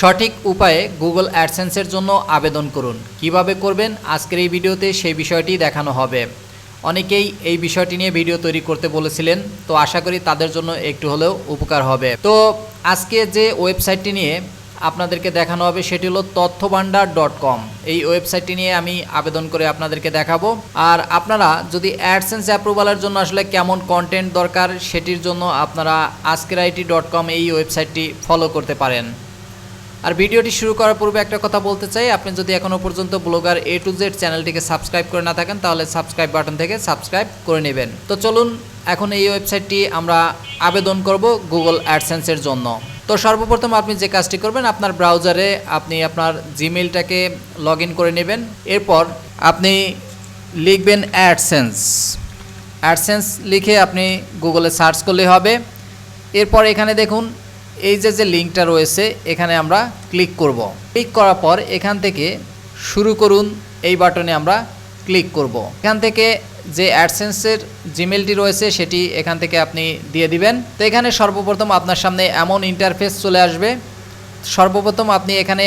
সঠিক উপায়ে গুগল অ্যাডসেন্সের জন্য আবেদন করুন। কিভাবে করবেন আজকের এই ভিডিওতে সেই বিষয়টি দেখানো হবে। অনেকেই এই বিষয়টি নিয়ে ভিডিও তৈরি করতে বলেছিলেন, তো আশা করি তাদের জন্য একটু হলেও উপকার হবে। তো আজকে যে ওয়েবসাইটটি নিয়ে আপনাদেরকে দেখানো হবে সেটি হলো তথ্যভান্ডার.com। এই ওয়েবসাইটটি নিয়ে আমি আবেদন করে আপনাদেরকে দেখাবো। আর আপনারা যদি অ্যাডসেন্স অ্যাপ্রুভালের জন্য আসলে কেমন কন্টেন্ট দরকার সেটির জন্য আপনারা askerit.com এই ওয়েবসাইটটি ফলো করতে পারেন। আর ভিডিওটি শুরু করার পূর্বে একটা কথা বলতে চাই, আপনি যদি এখনও পর্যন্ত ব্লগার A to Z চ্যানেলটিকে সাবস্ক্রাইব করে না থাকেন তাহলে সাবস্ক্রাইব বাটন থেকে সাবস্ক্রাইব করে নেবেন। তো চলুন এখন এই ওয়েবসাইটটি আমরা আবেদন করব গুগল অ্যাডসেন্সের জন্য। তো সর্বপ্রথম আপনি যে কাজটি করবেন, আপনার ব্রাউজারে আপনি আপনার জিমেইলটাকে লগ ইন করে নেবেন। এরপর আপনি লিখবেন অ্যাডসেন্স লিখে আপনি গুগলে সার্চ করলে হবে। এরপর এখানে দেখুন এই যে লিঙ্কটা রয়েছে এখানে আমরা ক্লিক করব। ক্লিক করার পর এখান থেকে শুরু করুন এই বাটনে আমরা ক্লিক করব। এখান থেকে যে অ্যাডসেন্সের জিমেলটি রয়েছে সেটি এখান থেকে আপনি দিয়ে দিবেন। তো এখানে সর্বপ্রথম আপনার সামনে এমন ইন্টারফেস চলে আসবে। সর্বপ্রথম আপনি এখানে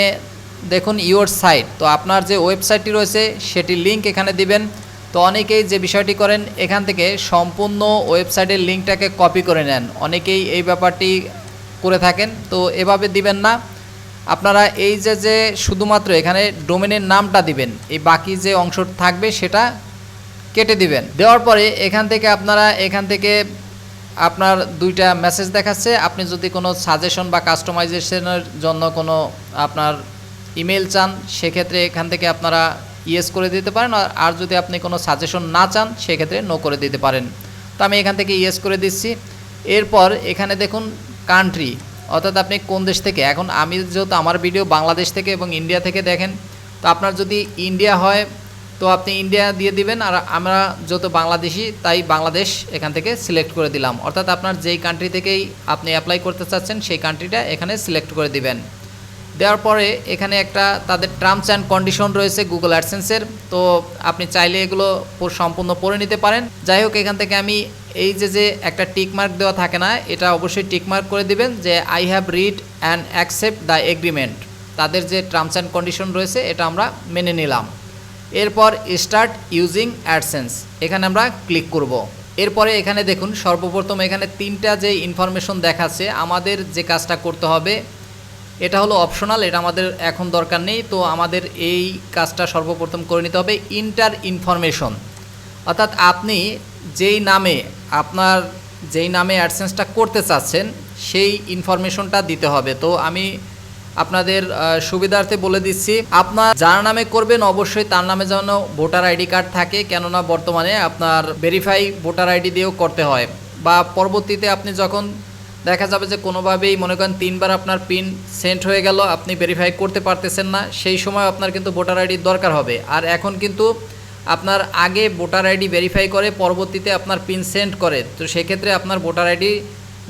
দেখুন ইওর সাইট, তো আপনার যে ওয়েবসাইটটি রয়েছে সেটির লিঙ্ক এখানে দিবেন। তো অনেকেই যে বিষয়টি করেন এখান থেকে সম্পূর্ণ ওয়েবসাইটের লিঙ্কটাকে কপি করে নেন, অনেকেই এই ব্যাপারটি করে থাকেন। তো এভাবে দিবেন না, আপনারা এই যে শুধুমাত্র এখানে ডোমেনের নামটা দিবেন, এই বাকি যে অংশ থাকবে সেটা কেটে দিবেন। দেওয়ার পরে এখান থেকে আপনার দুইটা মেসেজ দেখাচ্ছে। আপনি যদি কোনো সাজেশন বা কাস্টমাইজেশনের জন্য কোনো আপনার ইমেল চান সেক্ষেত্রে এখান থেকে আপনারা ইয়েস করে দিতে পারেন, আর যদি আপনি কোনো সাজেশন না চান সেক্ষেত্রে নো করে দিতে পারেন। তো আমি এখান থেকে ইয়েস করে দিচ্ছি। এরপর এখানে দেখুন কান্ট্রি, অর্থাৎ আপনি কোন দেশ থেকে। এখন আমি যেহেতু আমার ভিডিও বাংলাদেশ থেকে এবং ইন্ডিয়া থেকে দেখেন, তো আপনার যদি ইন্ডিয়া হয় তো আপনি ইন্ডিয়া দিয়ে দিবেন, আর আমরা যেহেতু বাংলাদেশি তাই বাংলাদেশ এখান থেকে সিলেক্ট করে দিলাম। অর্থাৎ আপনার যেই কান্ট্রি থেকেই আপনি অ্যাপ্লাই করতে চাচ্ছেন সেই কান্ট্রিটা এখানে সিলেক্ট করে দিবেন। দেওয়ার পরে এখানে একটা তাদের টার্মস অ্যান্ড কন্ডিশন রয়েছে গুগল অ্যাডসেন্সের, তো আপনি চাইলে এগুলো সম্পূর্ণ পড়ে নিতে পারেন। যাই হোক, এখান থেকে আমি এই যে একটা টিক মার্ক দেওয়া থাকে না, এটা অবশ্যই টিক মার্ক করে দিবেন যে I have read and accept the agreement. তাদের যে টার্মস অ্যান্ড কন্ডিশন রয়েছে এটা আমরা মেনে নিলাম। এরপর স্টার্ট ইউজিং অ্যাডসেন্স এখানে আমরা ক্লিক করব। এরপরে এখানে দেখুন সর্বপ্রথম এখানে তিনটা যে ইনফরমেশন দেখাচ্ছে, আমাদের যে কাজটা করতে হবে এটা হলো অপশনাল, এটা আমাদের এখন দরকার নেই। তো আমাদের এই কাজটা সর্বপ্রথম করে নিতে হবে ইন্টার ইনফরমেশন, অর্থাৎ আপনি যেই নামে অ্যাডসেন্সটা করতে চাচ্ছেন সেই ইনফরমেশনটা দিতে হবে। তো আমি আপনাদের সুবিধার্থে বলে দিচ্ছি, আপনার যার নামে করবেন অবশ্যই তার নামে যেন ভোটার আইডি কার্ড থাকে, কেননা বর্তমানে আপনার ভেরিফাই ভোটার আইডি দিয়েও করতে হয়, বা পরবর্তীতে আপনি যখন দেখা যাবে যে কোনোভাবেই মনে করেন 3 বার আপনার পিন সেন্ড হয়ে গেল, আপনি ভেরিফাই করতে পারতেছেন না, সেই সময় আপনার কিন্তু ভোটার আইডির দরকার হবে। আর এখন কিন্তু আপনার আগে ভোটার আইডি ভেরিফাই করে পরবর্তীতে আপনার পিন সেন্ড করে, তো সেক্ষেত্রে আপনার ভোটার আইডি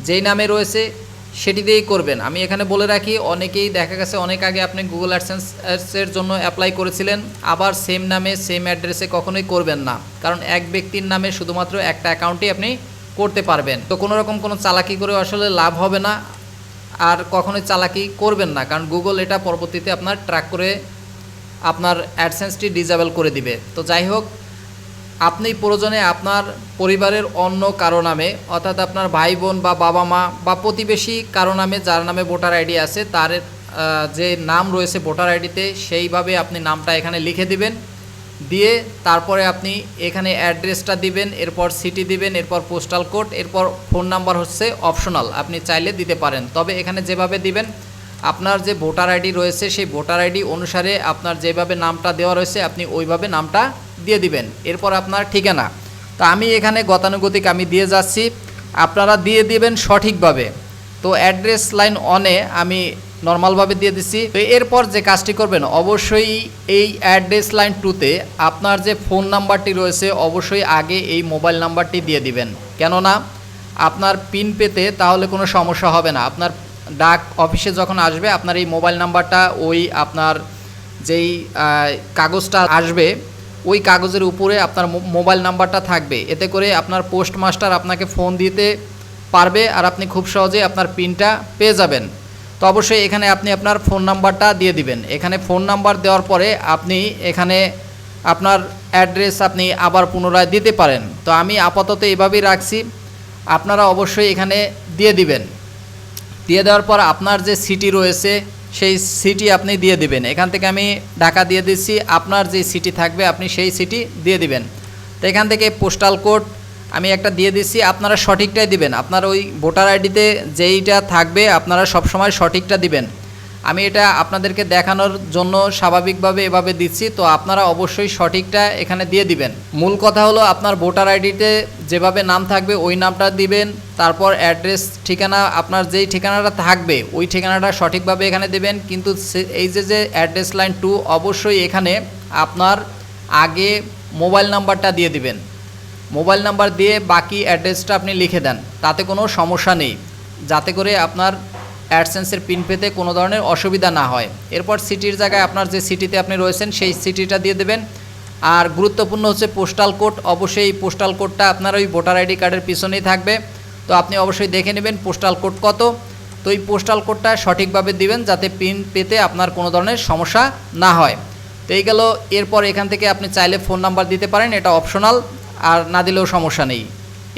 যেই নামে রয়েছে সেটি দিয়েই করবেন। আমি এখানে বলে রাখি, অনেকেই দেখা গেছে অনেক আগে আপনি গুগল অ্যাডসেন্সের জন্য অ্যাপ্লাই করেছিলেন, আবার সেম নামে সেম অ্যাড্রেসে কখনোই করবেন না, কারণ এক ব্যক্তির নামে শুধুমাত্র একটা অ্যাকাউন্টই আপনি করতে পারবেন। তো কোনো রকম কোনো চালাকি করে আসলে লাভ হবে না, আর কখনোই চালাকি করবেন না, কারণ গুগল এটা পরবর্তীতে আপনার ট্র্যাক করে আপনার অ্যাডসেন্সটি ডিসেবল করে দিবে। তো যাই হোক, আপনি প্রয়োজনে আপনার পরিবারের অন্য কারো নামে, অর্থাৎ আপনার ভাই বোন বা বাবা মা বা প্রতিবেশী কারো নামে, যার নামে ভোটার আইডি আছে তার যে নাম রয়েছে ভোটার আইডিতে সেইভাবে আপনি নামটা এখানে লিখে দিবেন। দিয়ে তারপরে আপনি এখানে অ্যাড্রেসটা দিবেন, এরপর সিটি দিবেন, এরপর পোস্টাল কোড, এরপর ফোন নাম্বার হচ্ছে অপশনাল, আপনি চাইলে দিতে পারেন। তবে এখানে যেভাবে দিবেন আপনার যে ভোটার আইডি রয়েছে সেই ভোটার আইডি অনুসারে আপনার যেভাবে নামটা দেওয়া রয়েছে আপনি ওইভাবে নামটা দিয়ে দিবেন। এরপর আপনার ঠিকানা, তো আমি এখানে গতানুগতিক আমি দিয়ে যাচ্ছি, আপনারা দিয়ে দিবেন সঠিকভাবে। তো অ্যাড্রেস লাইন অনে আমি নর্মালভাবে দিয়ে দিচ্ছি। তো এরপর যে কাজটি করবেন অবশ্যই এই অ্যাড্রেস লাইন 2তে আপনার যে ফোন নাম্বারটি রয়েছে অবশ্যই আগে এই মোবাইল নাম্বারটি দিয়ে দিবেন, কেননা আপনার পিন পেতে তাহলে কোনো সমস্যা হবে না। আপনার ডাক অফিসে যখন আসবে আপনার এই মোবাইল নাম্বারটা ওই আপনার যেই কাগজটা আসবে ওই কাগজের উপরে আপনার মোবাইল নাম্বারটা থাকবে, এতে করে আপনার পোস্টমাস্টার আপনাকে ফোন দিতে পারবে আর আপনি খুব সহজেই আপনার পিনটা পেয়ে যাবেন। তো তো অবশ্যই এখানে আপনি আপনার ফোন নাম্বারটা দিয়ে দিবেন। এখানে ফোন নাম্বার দেওয়ার পরে আপনি এখানে আপনার অ্যাড্রেস আপনি আবার পুনরায় দিতে পারেন। তো আমি আপাতত এভাবেই রাখছি, আপনারা অবশ্যই এখানে দিয়ে দিবেন। দিয়ে দেওয়ার পর আপনার যে সিটি রয়েছে সেই সিটি আপনি দিয়ে দিবেন। এখান থেকে আমি ঢাকা দিয়ে দিচ্ছি, আপনার যে সিটি থাকবে আপনি সেই সিটি দিয়ে দিবেন। তো এখান থেকে পোস্টাল কোড আমি একটা দিয়ে দিচ্ছি, আপনারা সঠিকটাই দিবেন। আপনার ওই ভোটার আইডিতে যেইটা থাকবে আপনারা সবসময় সঠিকটা দিবেন। আমি এটা আপনাদেরকে দেখানোর জন্য স্বাভাবিকভাবে এভাবে দিচ্ছি, তো আপনারা অবশ্যই সঠিকটা এখানে দিয়ে দিবেন। মূল কথা হলো আপনার ভোটার আইডিতে যেভাবে নাম থাকবে ওই নামটা দিবেন, তারপর অ্যাড্রেস ঠিকানা আপনার যেই ঠিকানাটা থাকবে ওই ঠিকানাটা সঠিকভাবে এখানে দেবেন। কিন্তু এই যে অ্যাড্রেস লাইন 2 অবশ্যই এখানে আপনার আগে মোবাইল নাম্বারটা দিয়ে দিবেন। মোবাইল নাম্বার দিয়ে বাকি অ্যাড্রেসটা আপনি লিখে দেন, তাতে কোনো সমস্যা নেই, যাতে করে আপনার অ্যাডসেন্সের পিন পেতে কোনো ধরনের অসুবিধা না হয়। এরপর সিটির জায়গায় আপনার যে সিটিতে আপনি রয়েছেন সেই সিটিটা দিয়ে দেবেন। আর গুরুত্বপূর্ণ হচ্ছে পোস্টাল কোড, অবশ্যই এই পোস্টাল কোডটা আপনার ওই ভোটার আইডি কার্ডের পিছনেই থাকবে। তো আপনি অবশ্যই দেখে নেবেন পোস্টাল কোড কত, তো এই পোস্টাল কোডটা সঠিকভাবে দিবেন যাতে পিন পেতে আপনার কোনো ধরনের সমস্যা না হয়। তো এই গেল। এরপর এখান থেকে আপনি চাইলে ফোন নাম্বার দিতে পারেন, এটা অপশনাল, আর না দিলেও সমস্যা নেই।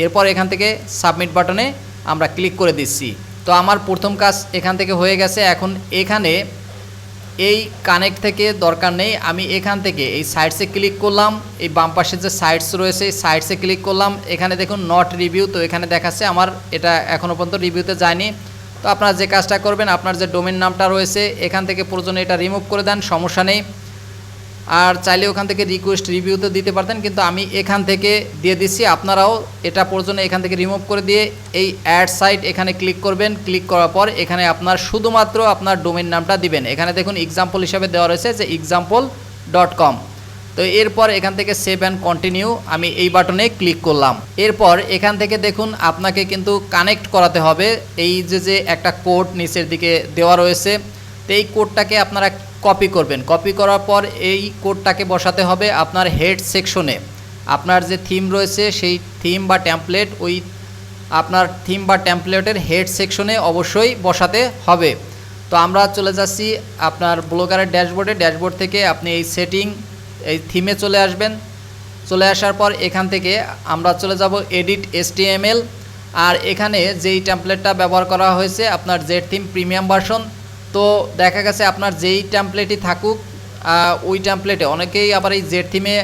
এরপর এখান থেকে সাবমিট বাটনে আমরা ক্লিক করে দিচ্ছি। তো আমার প্রথম কাজ এখান থেকে হয়ে গেছে। এখন এখানে এই কানেক্ট থেকে দরকার নেই, আমি এখান থেকে এই সাইটসে ক্লিক করলাম, এই বাম পাশে যে সাইটস রয়েছে এই সাইটসে ক্লিক করলাম। এখানে দেখুন নট রিভিউ, তো এখানে দেখাচ্ছে আমার এটা এখনও পর্যন্ত রিভিউতে যায়নি। তো আপনারা যে কাজটা করবেন, আপনার যে ডোমেন নামটা রয়েছে এখান থেকে প্রয়োজনে এটা রিমুভ করে দেন, সমস্যা নেই। আর চাইলে ওখান থেকে রিকোয়েস্ট রিভিউতে দিতে পারতেন, কিন্তু আমি এখান থেকে দিয়ে দিচ্ছি। আপনারাও এটা প্রয়োজনে এখান থেকে রিমুভ করে দিয়ে এই অ্যাড সাইট এখানে ক্লিক করবেন। ক্লিক করার পর এখানে আপনার শুধুমাত্র আপনার ডোমেন নামটা দিবেন। এখানে দেখুন এক্সাম্পল হিসাবে দেওয়া রয়েছে যে example.com। তো এরপর এখান থেকে সেভ অ্যান্ড কন্টিনিউ আমি এই বাটনে ক্লিক করলাম। এরপর এখান থেকে দেখুন আপনাকে কিন্তু কানেক্ট করাতে হবে। এই যে একটা কোড নিচের দিকে দেওয়া রয়েছে, তো এই কোডটাকে আপনারা কপি করবেন। কপি করার পর এই কোডটাকে বসাতে হবে আপনার হেড সেকশনে। আপনার যে থিম রয়েছে সেই থিম বা ট্যাম্পলেট, ওই আপনার থিম বা ট্যাম্পলেটের হেড সেকশনে অবশ্যই বসাতে হবে। তো আমরা চলে যাচ্ছি আপনার ব্লগারের ড্যাশবোর্ডে। ড্যাশবোর্ড থেকে আপনি এই সেটিং এই থিমে চলে আসবেন। চলে আসার পর এখান থেকে আমরা চলে যাব এডিট HTML। আর এখানে যেই ট্যাম্পলেটটা ব্যবহার করা হয়েছে আপনার জেড থিম প্রিমিয়াম ভার্সন। তো দেখা গেছে আপনার যেই ট্যাম্পলেটই থাকুক ওই ট্যাম্পলেটে অনেকেই আবার এই জেড থিমে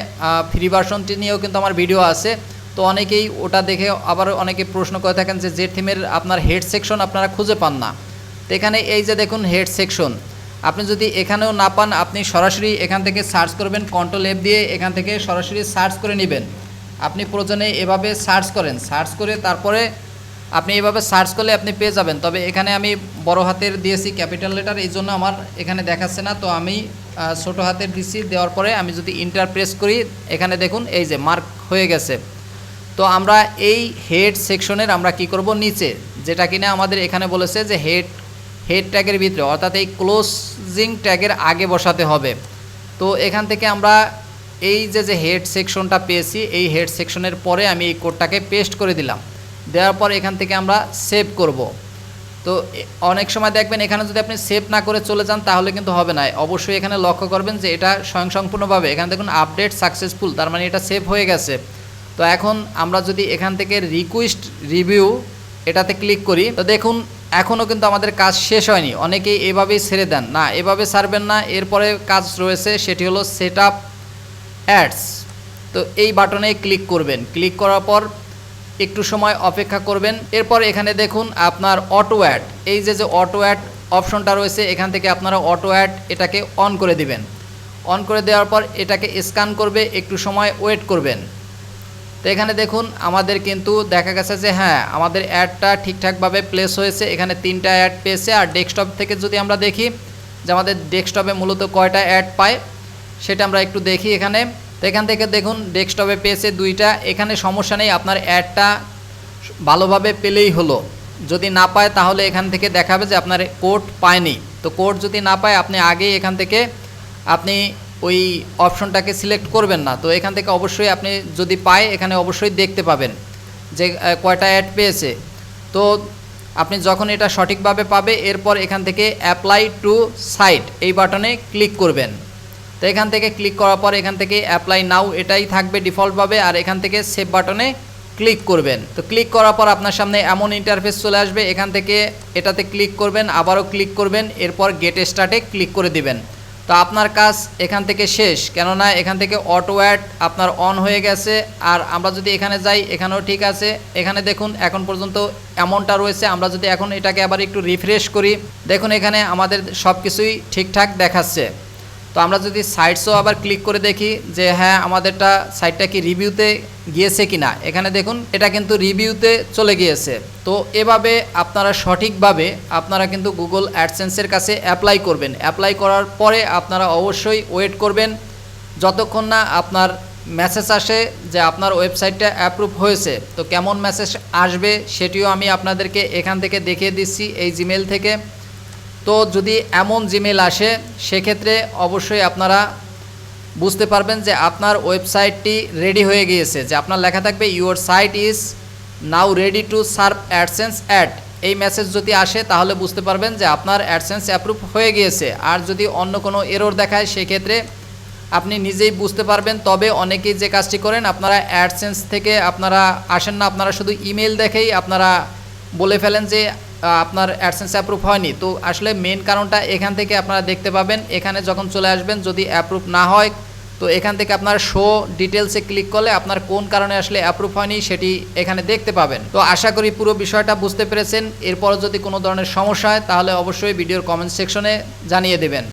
ফ্রি ভার্সনটি নিয়েও কিন্তু আমার ভিডিও আছে। তো অনেকেই ওটা দেখে আবার অনেকে প্রশ্ন করে থাকেন যে জেড থিমের আপনার হেড সেকশন আপনারা খুঁজে পান না। তো এখানে এই যে দেখুন হেড সেকশন, আপনি যদি এখানেও না পান আপনি সরাসরি এখান থেকে সার্চ করবেন, Ctrl+F দিয়ে এখান থেকে সরাসরি সার্চ করে নেবেন। আপনি প্রয়োজনে এভাবে সার্চ করেন, সার্চ করে তারপরে আপনি এভাবে সার্চ করলে আপনি পেয়ে যাবেন। তবে এখানে আমি বড় হাতের দিয়েছি ক্যাপিটাল লেটার, এই জন্য আমার এখানে দেখাচ্ছে না। তো আমি ছোট হাতের দিচ্ছি, দেওয়ার পরে আমি যদি ইন্টার প্রেস করি এখানে দেখুন এই যে মার্ক হয়ে গেছে। তো আমরা এই হেড সেকশনের আমরা কি করব, নিচে যেটা কিনা আমাদের এখানে বলেছে যে হেড ট্যাগের ভিতরে, অর্থাৎ এই ক্লোজিং ট্যাগের আগে বসাতে হবে। তো এখান থেকে আমরা এই যে হেড সেকশনটা পেয়েছি এই হেড সেকশনের পরে আমি এই কোডটাকে পেস্ট করে দিলাম। দেওয়ার পর এখান থেকে আমরা সেভ করব। তো অনেক সময় দেখবেন এখানে যদি আপনি সেভ না করে চলে যান তাহলে কিন্তু হবে না। অবশ্যই এখানে লক্ষ্য করবেন যে এটা স্বয়ংসম্পূর্ণভাবে এখানে দেখুন আপডেট সাকসেসফুল, তার মানে এটা সেভ হয়ে গেছে। তো এখন আমরা যদি এখান থেকে রিকোয়েস্ট রিভিউ এটাতে ক্লিক করি, তো দেখুন এখনও কিন্তু আমাদের কাজ শেষ হয়নি। অনেকেই এভাবেই ছেড়ে দেন, না এভাবে ছাড়বেন না। এরপরে কাজ রয়েছে সেটি হলো সেট আপ অ্যাডস। তো এই বাটনে ক্লিক করবেন। ক্লিক করার পর একটু সময় অপেক্ষা করবেন। এরপর এখানে দেখুন আপনার অটো অ্যাড, এই যে অটো অ্যাড অপশনটা রয়েছে এখান থেকে আপনারা অটো অ্যাড এটাকে অন করে দিবেন। অন করে দেওয়ার পর এটাকে স্ক্যান করবে, একটু সময় ওয়েট করবেন। তো এখানে দেখুন আমাদের কিন্তু দেখা গেছে যে হ্যাঁ আমাদের অ্যাডটা ঠিকঠাকভাবে প্লেস হয়েছে। এখানে 3টা অ্যাড পেয়েছে। আর ডেস্কটপ থেকে যদি আমরা দেখি যে আমাদের ডেস্কটপে মূলত কয়টা অ্যাড পায় সেটা আমরা একটু দেখি এখানে। তো এখান থেকে দেখুন ডেস্কটপে পেয়েছে 2টা। এখানে সমস্যা নেই, আপনার অ্যাডটা ভালোভাবে পেলেই হলো। যদি না পায় তাহলে এখান থেকে দেখাবে যে আপনার কোড পায়নি। তো কোড যদি না পায় আপনি আগেই এখান থেকে আপনি ওই অপশনটাকে সিলেক্ট করবেন না। তো এখান থেকে অবশ্যই আপনি যদি পায় এখানে অবশ্যই দেখতে পাবেন যে কয়টা অ্যাড পেয়েছে। তো আপনি যখন এটা সঠিকভাবে পাবে এরপর এখান থেকে অ্যাপ্লাই টু সাইট এই বাটনে ক্লিক করবেন। তো এখান থেকে ক্লিক করার পর এখান থেকে অ্যাপ্লাই নাও এটাই থাকবে ডিফল্টভাবে, আর এখান থেকে সেভ বাটনে ক্লিক করবেন। তো ক্লিক করার পর আপনার সামনে এমন ইন্টারফেস চলে আসবে, এখান থেকে এটাতে ক্লিক করবেন, আবারও ক্লিক করবেন, এরপর গেট স্টার্টে ক্লিক করে দিবেন। তো আপনার কাজ এখান থেকে শেষ, কেননা এখান থেকে অটো অ্যাড আপনার অন হয়ে গেছে। আর আমরা যদি এখানে যাই এখানেও ঠিক আছে, এখানে দেখুন এখন পর্যন্ত এমনটা রয়েছে। আমরা যদি এখন এটাকে আবার একটু রিফ্রেশ করি, দেখুন এখানে আমাদের সব কিছুই ঠিকঠাক দেখাচ্ছে। তো আমরা যদি সাইটসও আবার ক্লিক করে দেখি যে হ্যাঁ আমাদেরটা সাইটটা কি রিভিউতে গিয়েছে কি না, এখানে দেখুন এটা কিন্তু রিভিউতে চলে গিয়েছে। তো এভাবে আপনারা সঠিকভাবে আপনারা কিন্তু গুগল অ্যাডসেন্সের কাছে অ্যাপ্লাই করবেন। অ্যাপ্লাই করার পরে আপনারা অবশ্যই ওয়েট করবেন যতক্ষণ না আপনার মেসেজ আসে যে আপনার ওয়েবসাইটটা অ্যাপ্রুভ হয়েছে। তো কেমন মেসেজ আসবে সেটিও আমি আপনাদেরকে এখান থেকে দেখিয়ে দিচ্ছি এই জিমেল থেকে। তো যদি এমন জিমেল আসে সেক্ষেত্রে অবশ্যই আপনারা বুঝতে পারবেন যে আপনার ওয়েবসাইটটি রেডি হয়ে গিয়েছে, যে আপনার লেখা থাকবে your site is now ready to serve AdSense ad. এই মেসেজ যদি আসে তাহলে বুঝতে পারবেন যে আপনার অ্যাডসেন্স অ্যাপ্রুভ হয়ে গিয়েছে। আর যদি অন্য কোনো এরর দেখায় সেক্ষেত্রে আপনি নিজেই বুঝতে পারবেন। তবে অনেকেই যে কাজটি করেন, আপনারা অ্যাডসেন্স থেকে আপনারা আসেন না, আপনারা শুধু ইমেল দেখেই আপনারা বলে ফেলেন যে আপনার অ্যাডসেন্স অ্যাপ্রুভ হয়নি। তো আসলে মেন কারণটা এখান থেকে আপনারা দেখতে পাবেন। এখানে যখন চলে আসবেন যদি অ্যাপ্রুভ না হয় তো এখান থেকে আপনার শো ডিটেলসে ক্লিক করলে আপনার কোন কারণে আসলে অ্যাপ্রুভ হয়নি সেটি এখানে দেখতে পাবেন। তো আশা করি পুরো বিষয়টা বুঝতে পেরেছেন। এরপর যদি কোনো ধরনের সমস্যা হয় তাহলে অবশ্যই ভিডিওর কমেন্ট সেকশনে জানিয়ে দেবেন।